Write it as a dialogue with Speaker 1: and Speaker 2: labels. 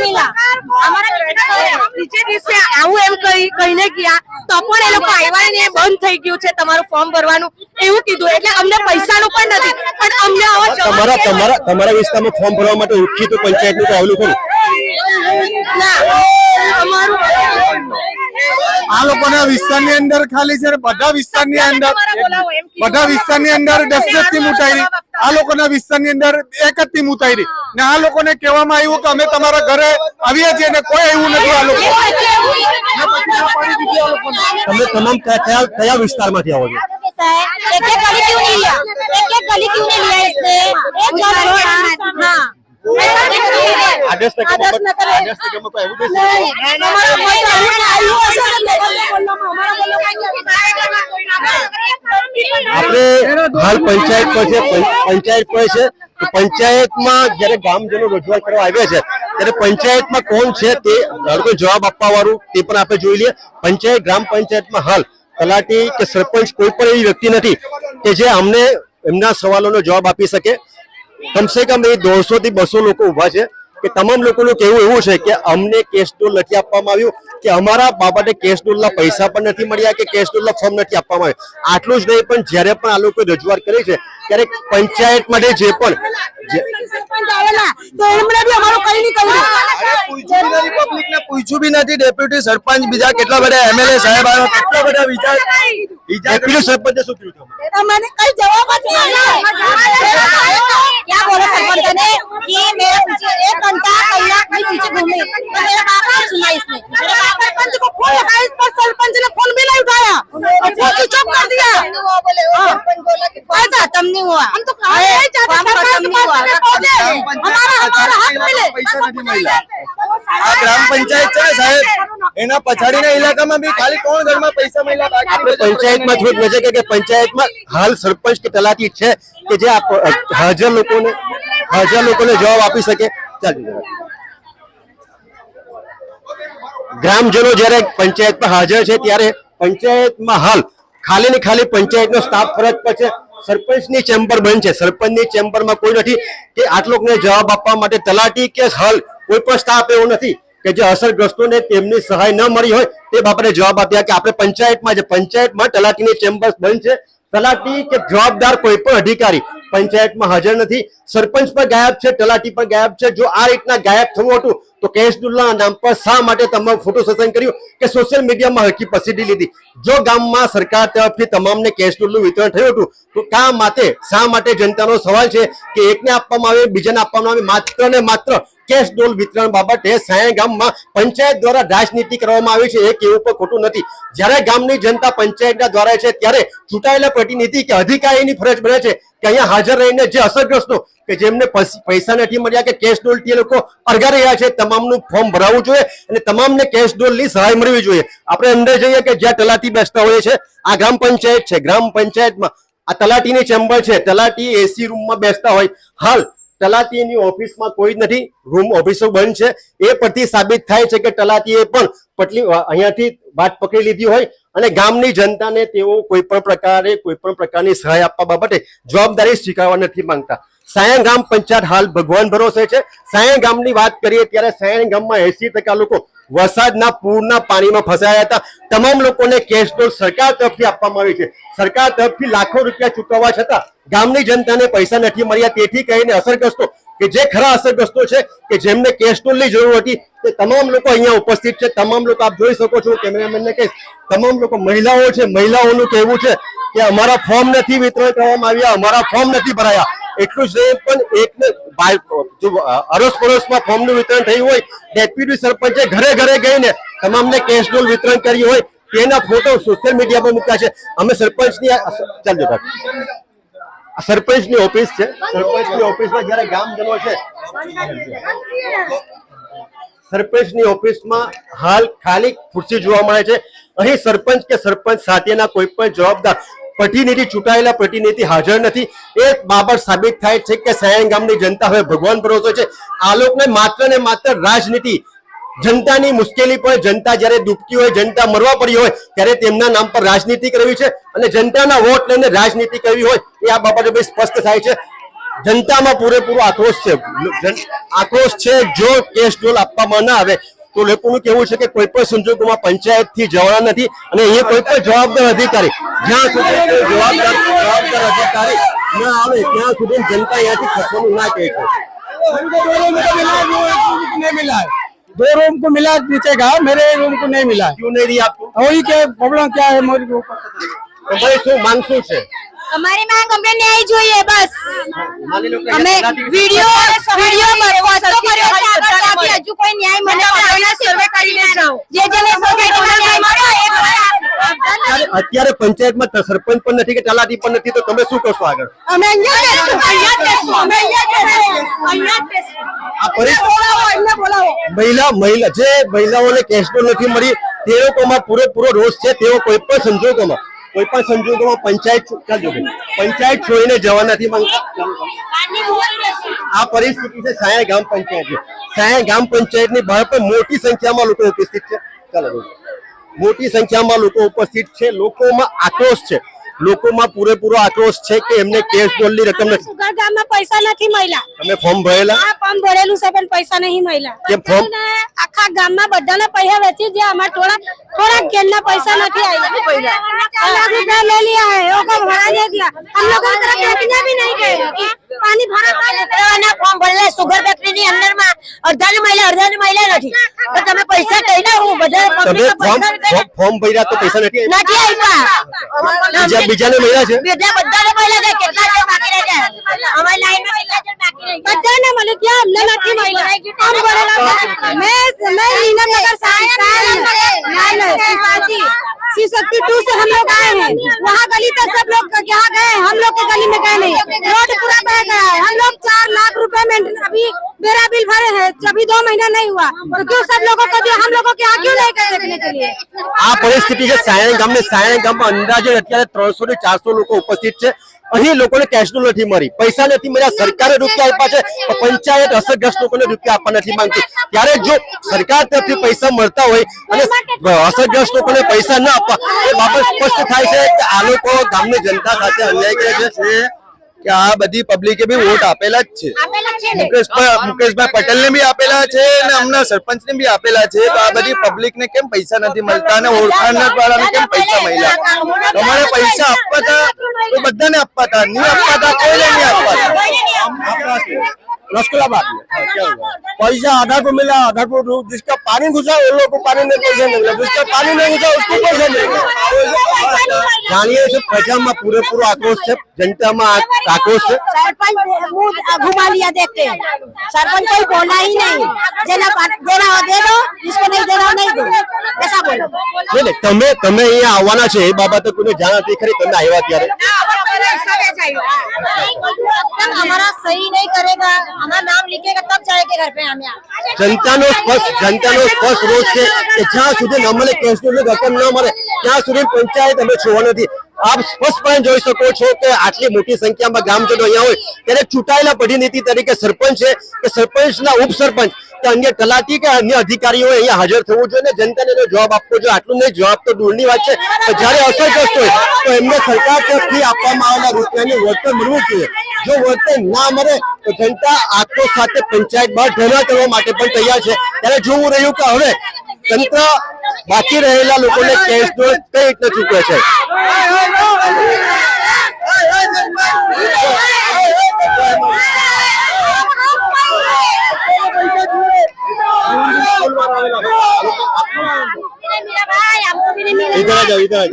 Speaker 1: मिला हमारा
Speaker 2: બીજે દિવસે આવું એમ કહીને ગયા તો પણ એ લોકો આવ્યા ને બંધ થઈ ગયું છે તમારું ફોર્મ ભરવાનું એવું કીધું એટલે અમને પૈસાનું પણ નથી પણ અમને
Speaker 3: તમારા વિસ્તારમાં ફોર્મ ભરવા માટે ઉઠી તો પંચાયતનું તો આવેલું ખરું
Speaker 2: ના અમારું
Speaker 4: આ લોકોના વિસ્તારની અંદર ખાલી છે બધા વિસ્તારની અંદર 10 ટીમ ઉતારી આ લોકોના વિસ્તારની અંદર 1 જ ટીમ ઉતારી ને આ લોકોને કહેવામાં આવ્યું કે અમે તમારા ઘરે આવીએ છીએ ને કોઈ આવ્યું નથી આ લોકો
Speaker 3: તમે તમામ કયા વિસ્તારમાંથી આવો છો
Speaker 1: एक गली क्यों नहीं लिया इसने एक हाँ
Speaker 3: आदेश नगરમાં કોઈ આવ્યું આપણે હાલ પંચાયત પર છે પંચાયતમાં જયારે ગામજનો રજૂઆત કરવા આવ્યા છે ત્યારે પંચાયતમાં કોણ છે તે જવાબ આપવા વાળું તે પણ આપણે જોઈ લઈએ ગ્રામ પંચાયતમાં હાલ તલાટી કે સરપંચ કોઈ પણ એવી વ્યક્તિ નથી કે જે અમને એમના સવાલોનો જવાબ આપી શકે કમસે કમ એ 150 થી 200 લોકો ઉભા છે કે તમામ લોકોનું કહેવું એવું છે કે અમને કેશ ડોલ નથી આપવામાં આવ્યું કે અમારા બાબતે કેશ ડોલના પૈસા પણ નથી મળ્યા કે કેશ ડોલના ફોર્મ નથી આપવામાં આવ્યું આટલું જ નહીં પણ જ્યારે પણ આ લોકો રજૂઆત કરી છે ત્યારે પંચાયત માટે જે પણ
Speaker 4: પૂછ્યું બી નથી ડેપ્યુટી સરપંચ બીજા કેટલા બધા એમએલએ સાહેબ કેટલા બધા
Speaker 3: ડેપ્યુટી સરપંચે શું કર્યું
Speaker 1: मैंने कई जवाब क्या बोला सरपंच ने कि मेरे पीछे 1 घंटा कलाक में पीछे घूमे तो मेरा बाप ने सुना इसने मेरे बाप सरपंच को फोन लगाया इस पर सरपंच ने फोन भी नहीं उठाया और फोन स्विच ऑफ कर दिया सरपंच बोला कि ऐसा खत्म नहीं हुआ हम तो खत्म नहीं हुआ हमारा हक मिले
Speaker 4: આ ગ્રામ પંચાયત છે સાહેબ એના પછાડીના ઇલાકામાં બી ખાલી 3 ઘરમાં પૈસા મળ્યા બાકી
Speaker 3: આપણે પંચાયતમાં થોડું નજર કે પંચાયતમાં હાલ સરપંચ કે તલાટી છે કે જે હાજર લોકોને જવાબ આપી શકે ગ્રામજનો જ્યારે પંચાયતમાં હાજર છે ત્યારે પંચાયતમાં હાલ ખાલી ને ખાલી પંચાયતનો સ્ટાફ ફરજ પર છે સરપંચની ચેમ્બર બંધ છે સરપંચની ચેમ્બરમાં કોઈ નથી કે આટલોને જવાબ આપવા માટે તલાટી કે હાલ કોઈ પણ સ્ટાફ એવો નથી કે જે અસરગ્રસ્તોને તેમની સહાય ન મળી હોય તે બાબતે જવાબ આપ્યા કે આપણે પંચાયતમાં તલાટીની ચેમ્બર્સ બંધ છે તલાટી કે જવાબદાર કોઈ પણ અધિકારી પંચાયતમાં હાજર નથી સરપંચ પણ ગાયબ છે તલાટી પણ ગાયબ છે જો આ રીતના ગાયબ થવું હતું તો કેશ ડોલના નામ પર શા માટે તમામ ફોટો સેશન કર્યું કે સોશિયલ મીડિયામાં હરકી પસંદગી લીધી જો ગામમાં સરકાર તરફથી તમામને કેશ ડોલનું વિતરણ થયું હતું તો શા માટે જનતાનો સવાલ છે કે એકને આપવામાં આવે બીજાને આપવામાં આવે માત્ર ને માત્ર કેશ ડોલ વિતરણ બાબતે સાયા ગામમાં પંચાયત દ્વારા રાજનીતિ કરવામાં આવી છે એ કેવું પણ ખોટું નથી જ્યારે ગામની જનતા પંચાયતના દ્વારા છે ત્યારે ચૂંટાયેલા પ્રતિનિધિ કે અધિકારીની ફરજ બને છે કે અહીંયા હાજર રહીને જે અસરગ્રસ્તો કે જેમને પૈસા નથી મળ્યા કે કેશ ડોલથી લોકો અરગા રહ્યા છે તમામનું ફોર્મ ભરાવવું જોઈએ અને તમામને કેશ ડોલની સહાય મળવી જોઈએ આપણે અંદર જઈએ કે જ્યાં તલાટી બેસતા હોય છે આ ગ્રામ પંચાયત છે ગ્રામ પંચાયતમાં આ તલાટીની ચેમ્બર છે તલાટી એસી રૂમમાં બેસતા હોય હાલ તલાટીની ઓફિસમાં કોઈ નથી રૂમ ઓફિસો બંધ છે એ પરથી સાબિત થાય છે કે તલાટીએ પણ અહીંયાથી વાત પકડી લીધી હોય અને ગામની જનતાને તેઓ કોઈ પણ પ્રકારની સહાય આપવા બાબતે જવાબદારી સ્વીકારવા નથી માંગતા સાયા ગામ પંચાયત હાલ ભગવાન ભરોસે છે સાયા ગામની વાત કરીએ ત્યારે સાયા ગામમાં 80% લોકો વરસાદના પૂરના પાણીમાં ફસાયા હતા તમામ લોકોને કેશ ડોલ સરકાર તરફથી આપવામાં આવી છે સરકાર તરફથી લાખો રૂપિયા ચૂકવવા છતાં ગામની જનતાને પૈસા નથી મળ્યા તેથી કહીને અસરગ્રસ્તો કે જે ખરા અસરગ્રસ્તો છે કે જેમને કેશ ડોલની જરૂર હતી તે તમામ લોકો અહીંયા ઉપસ્થિત છે તમામ લોકો આપ જોઈ શકો છો કેમેરામેનને કહીશ તમામ લોકો મહિલાઓ છે મહિલાઓનું કહેવું છે કે અમારા ફોર્મ નથી વિતરણ કરવામાં આવ્યા અમારા ફોર્મ નથી ભરાયા એટલું જ નહીં પણ એકને અડોસ પડોશમાં ફોર્મનું વિતરણ થયું હોય ડેપ્યુટી સરપંચે ઘરે ઘરે ગઈને તમામને કેશ ડોલ વિતરણ કરી હોય તેના ફોટો સોશિયલ મીડિયા પર મૂક્યા છે અમે સરપંચની સરપંચની ઓફિસ છે સરપંચની ઓફિસમાં જ્યારે ગામજનો છે સરપંચની ઓફિસમાં હાલ ખાલી ખુરશી જોવા મળે છે અહીં સરપંચ કે સરપંચ સાથેના કોઈ પણ જવાબદાર પ્રતિનિધિ ચૂંટાયેલા પ્રતિનિધિ હાજર નથી એ બાબત સાબિત થાય છે કે સાયણ ગામની જનતા હવે ભગવાન ભરોસો છે આ લોકોને માત્ર ને માત્ર રાજનીતિ જનતાની મુશ્કેલી પર જનતા જ્યારે ડૂબતી હોય જનતા મરવા પડી હોય ત્યારે તેમના નામ પર રાજનીતિ કરવી છે અને જનતાના વોટ લઈને રાજનીતિ કરવી હોય એ આ બાબતે સ્પષ્ટ થાય છે જનતામાં પૂરેપૂરો આક્રોશ છે. આક્રોશ છે જો કેશ ડોલ આપવામાં ના આવે તો લોકોનું કેવું છે કે કોઈ પણ સંજોગોમાં પંચાયત થી જવાના નથી અને અહીંયા કોઈ પણ જવાબદાર અધિકારી જ્યાં સુધી કોઈ જવાબદાર અધિકારી ના આવે ત્યાં સુધી જનતા અહીંયાથી ખસવાનું ના કહે છે.
Speaker 4: नहीं मिला है, 2 रूम को मिला नीचे का, मेरे रूम को नहीं मिला है।
Speaker 3: क्यों नहीं रही आपको?
Speaker 4: वही के प्रॉब्लम क्या है मेरे को?
Speaker 3: તો ભાઈ શું માંગ શું છે?
Speaker 2: અમારી માંગ અમને ન્યાય જોઈએ બસ.
Speaker 3: માની લો કે
Speaker 2: અમે વિડિયો બકવાસ કર્યો છે આગળ ત્યાંથી હજુ કોઈ ન્યાય મને મળ્યો સર્વે કરીને જાઓ. જે જેને સોસાયટીમાં ન્યાય મળ્યો એ
Speaker 3: અત્યારે પંચાયતમાં સરપંચ પણ નથી કે તલાટી પણ નથી તો તમે શું કરશો આગળ?
Speaker 2: અમે અહીંયા બેસશું.
Speaker 3: આ મહિલા જે મહિલાઓને કેશ ડોલ નથી મળી તે લોકોમાં પૂરેપૂરો રોષ છે. તેઓ કોઈ પણ સંજોગોમાં પંચાયત છોડીને જવા નથી માંગતા. આ પરિસ્થિતિ છે સાયા ગામ પંચાયતની. સાયા ગામ પંચાયતની બહાર પણ મોટી સંખ્યામાં લોકો ઉપસ્થિત છે. મોટી સંખ્યામાં લોકો ઉપસ્થિત છે. લોકોમાં આક્રોશ છે. લોકોમાં પૂરેપૂરો આક્રોશ છે કે એમને કેશ ડોલની રકમ નથી.
Speaker 1: સુગર ગામમાં પૈસા નથી મળ્યા.
Speaker 3: તમે ફોર્મ ભરેલા?
Speaker 1: આ ફોર્મ ભરેલું છે પણ પૈસા નહીં મળ્યા.
Speaker 3: કેમ ફોર્મ?
Speaker 1: આખા ગામમાં બધાને પૈસા વેચી જે અમાર થોડા ઘેરના पैसा नहीं आया. अलग रुपया ले लिया है, वो को भरा दे दिया. हम लोग की तरफ देखने भी नहीं गए कि पानी भरा
Speaker 2: ના ફોર્મ ભરેલા સુગર ફેક્ટરી ની અંદર માં અડધાની મહિલા નથી તો તમે પૈસા કઈ ના હું બધા
Speaker 3: તમે ફોર્મ ભર્યા તો પૈસા નથી
Speaker 2: આપ્યા.
Speaker 3: બીજાને મળ્યા છે?
Speaker 2: બીજા બધાને મળ્યા છે. કેટલા છે બાકી રહ્યા છે અમારી લાઈન માં કેટલા છે બાકી રહ્યા છે?
Speaker 1: बच्चे मले क्या हमने नहीं मिला. हम बोलेला मैं नीलम नगर शक्ति 2 से हम लोग आए हैं. वहाँ गली तक सब लोग यहाँ गए, हम लोग के गली में गए नहीं. रोड पूरा बह गया है. हम लोग 4 लाख रुपए में अभी मेरा बिल भरे हैं. अभी 2 महीना नहीं हुआ तो क्यों सब लोगों को दिया, हम लोगों के यहाँ क्यों नहीं गए देखने के लिए?
Speaker 3: આ પરિસ્થિતિ છે સાયણ ગામમાં અંદાજે અત્યારે 300 થી 400 લોકો ઉપસ્થિત છે. અહીં લોકોને કેશ ડોલ નથી મળી, પૈસા નથી મળ્યા. સરકારે રૂપિયા આપ્યા છે પણ પંચાયત અસરગ્રસ્ત લોકોને રૂપિયા આપવા નથી માંગતી. ત્યારે જો સરકાર તરફથી પૈસા મળતા હોય અને અસરગ્રસ્ત લોકોને પૈસા ના આપવા એ બાબત સ્પષ્ટ થાય છે કે આ લોકો ગામની જનતા સાથે અન્યાય કરે છે.
Speaker 4: કે આ બધી પબ્લિકે બી વોટ આપેલા જ છે. મુકેશભાઈ પટેલ ને બી આપેલા છે અને હમણાં સરપંચ ને બી આપેલા છે. તો આ બધી પબ્લિક ને કેમ પૈસા નથી મળતા અને ઓળખાણના વાળાને કેમ પૈસા મળ્યા? તમારે પૈસા આપવા હતા તો બધાને આપવા હતા, નહીં આપવા હતા કોઈને નહીં આપવા હતા.
Speaker 3: रसगुल्ला
Speaker 4: पैसा आधा को मिला, आधा को जिसका पानी घुसा उन लोग को पानी में पैसा नहीं मिला, जिसका पानी नहीं घुसा उसको पैसा नहीं मिला.
Speaker 3: જાણીએ છીએ પ્રજામાં પૂરેપૂરો આક્રોશ છે, જનતામાં આક્રોશ છે.
Speaker 1: सरपंच घुमा लिया देखते हैं. सरपंच कोई बोला ही नहीं. देना हो दे दो, जिसको नहीं देना हो नहीं दो, ऐसा बोलो.
Speaker 3: તમે અહીંયા આવવાના છે એ બાબતે કોઈને જાણ હતી ખરી? તમે આવ્યા ત્યારે
Speaker 2: हमारा सही नहीं करेगा, हमारा नाम लिखेगा तब जाएंगे घर पे. हमें
Speaker 3: જનતાનો સ્પષ્ટ રોષ છે કે જ્યાં સુધી ન મળે કેશ ડોલની રકમ ન મળે ત્યાં સુધી પંચાયત અમે છોડવા નથી. આપ સ્પષ્ટપણે જોઈ શકો છો કે આટલી મોટી સંખ્યામાં ગામજનો અહીંયા હોય ત્યારે ચૂંટાયેલા પ્રતિનિધિ તરીકે સરપંચ છે કે સરપંચના ઉપસરપંચ કે અન્ય તલાટી કે અન્ય અધિકારીઓ અહીંયા હાજર થવું જોઈએ, જનતાને એનો જવાબ આપવો જોઈએ. આટલું નહીં, જવાબ તો દૂરની વાત છે. જયારે અસરગ્રસ્ત હોય તો એમને સરકાર તરફથી આપવામાં આવેલા રૂપિયાની વળતર મળવું જોઈએ. જો વળતર ના મળે તો જનતા આક્રોશ સાથે પંચાયત બહાર ધરણા કરવા માટે પણ તૈયાર છે. ત્યારે જોવું રહ્યું કે હવે તંત્ર બાકી રહેલા લોકોને કેશ ડોલ કઈ રીતે ચૂકવે છે.
Speaker 2: भाई हमको भी नहीं मिला.
Speaker 3: इधर आ जाओ.